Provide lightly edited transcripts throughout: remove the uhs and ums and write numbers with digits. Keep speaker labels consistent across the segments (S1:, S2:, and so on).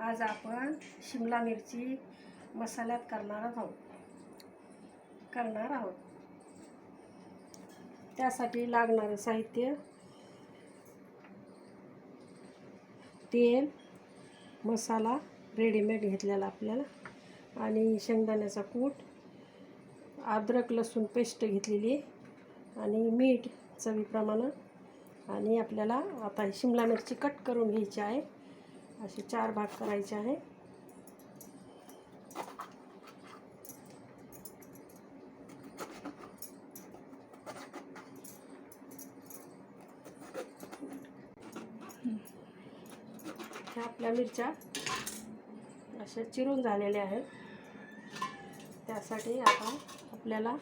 S1: आज आपण शिमला मिरची मसाल्यात करणार आहोत। त्यासाठी लागणारे साहित्य: तेल, मसाला रेडीमेड घेतलेला आपल्याला, आणि शेंगदाण्याचा कूट, अद्रक लसूण पेस्ट घेतलेली, आणि मीठ चवीप्रमाणे। आणि आपल्याला आता शिमला मिरची कट करून घ्यायची आहे। असे 4 भाग करायचे आहे। ह्या आपल्या मिरच्या अशा चिरून झालेल्या आहेत। त्यासाठी आता आपल्याला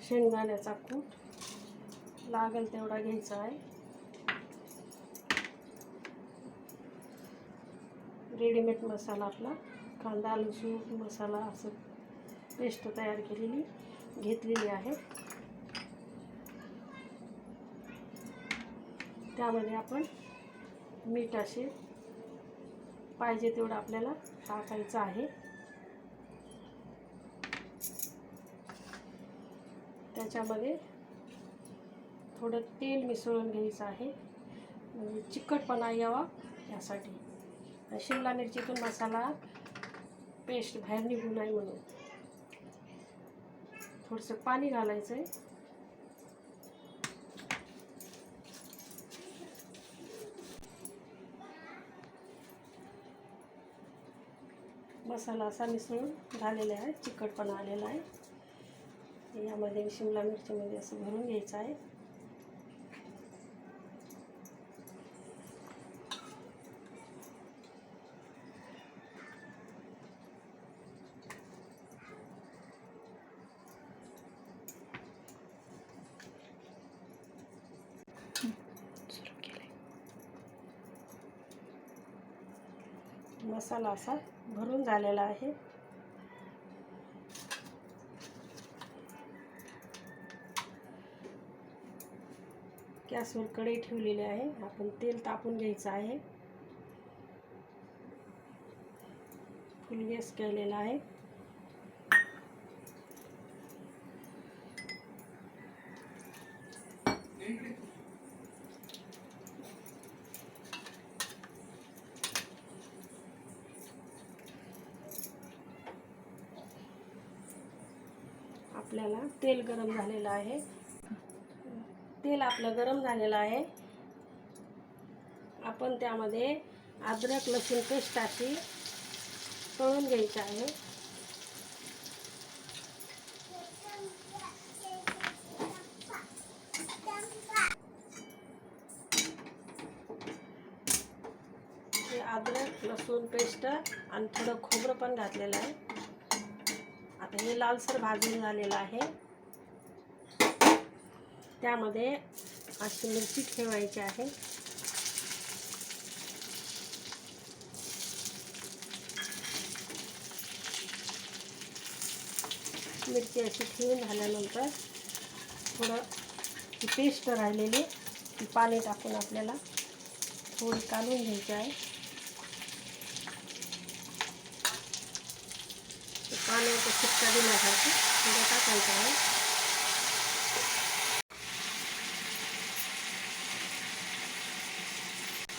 S1: शेंगदाण्याचा कूट लागेल तेवढा घ्यायचा आहे। रेडीमेड मसाला आपला कांदा लसूण मसाला असं पेस्ट तयार केलेली घेतलेली आहे। त्यामध्ये आपण मीठ असे पाहिजे तेवढं आपल्याला टाकायचं आहे। त्याच्यामध्ये थोडं तेल मिसळून घ्यायचं आहे, म्हणजे चिकटपणा यावा यासाठी। शिमला मिरचीतून मसाला पेस्ट बाहेर निघू नये म्हणून थोडंसं पाणी घालायचं आहे। मसाला असा मिसळून झालेला आहे, चिकटपणा आलेला आहे। यामध्ये शिमला मिरचीमध्ये असं भरून घ्यायचं आहे। मसाला असा भरून झालेला आहे। गॅसवर कढई ठेवलेली आहे। आपण तेल तापून घ्यायचं आहे। फुल गॅस केलेला आहे। आपल्याला तेल गरम झालेलं आहे। तेल आपलं गरम झालेलं आहे। आपण त्यामध्ये अद्रक लसूण पेस्ट अशी तळून घ्यायची आहे। अद्रक लसूण पेस्ट आणि थोडं खोबरं पण घातलेलं आहे। आता हे लालसर भाजून झालेलं आहे। त्यामध्ये अशी मिरची ठेवायची आहे। मिरची अशी ठेवून झाल्यानंतर थोडं ती पेस्ट राहिलेली ती पाणी टाकून आपल्याला थोडी काढून घ्यायची आहे। पाण्याचा चिपका दिल्यासारखं थोडं टाकायचं आहे।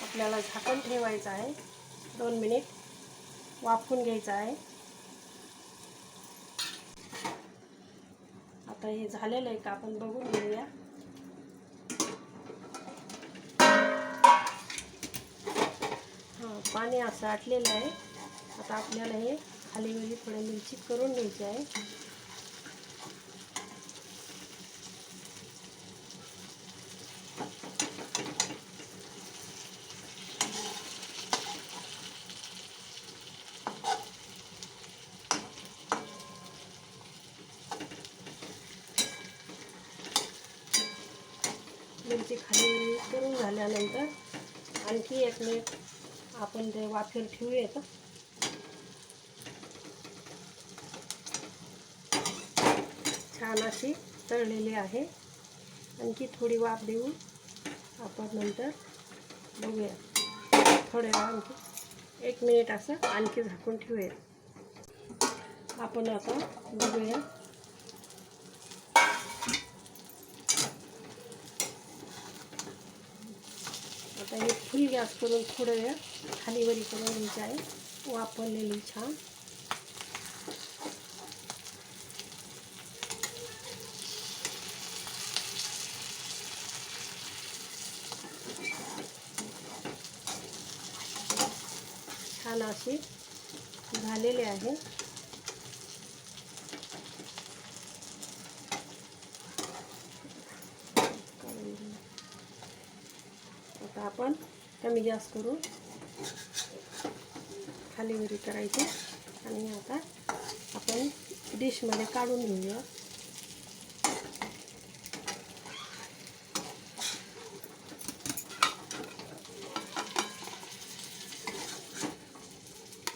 S1: आपल्याला झाकण ठेवायचं आहे। 2 मिनिट वाफवून घ्यायचं आहे। आता हे झालेलं आहे का आपण बघून घेऊया। पाणी असं आटलेलं आहे। आता आपल्याला हे खाली वरी थोडी मिरची करून घ्यायची आहे। मिरची खाली करून झाल्यानंतर आणखी 1 मिनिट आपण ते वाफेवर ठेवूयात। छान अशी तळलेली आहे। आणखी थोडी वाफ देऊन आपण नंतर बघूया थोड्या वेळ आणखी 1 मिनिट असं आणखी झाकून ठेवूया. आपण आता बघूया. आता हे फुल गॅस करून थोडं वेळ खाली वरी करून घ्यायची आहे. वापरलेली छान. छान अशी झालेले आहे. आता आपण कमी गॅस करून खाली वरी करायची आणि आता आपण डिशमध्ये काढून घेऊया.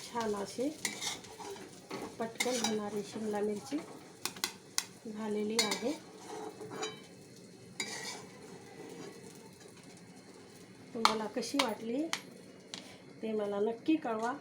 S1: छान अशी पटकन होणारी शिमला मिरची झालेली आहे. तुम्हाला कशी वाटली ते मला नक्की कळवा.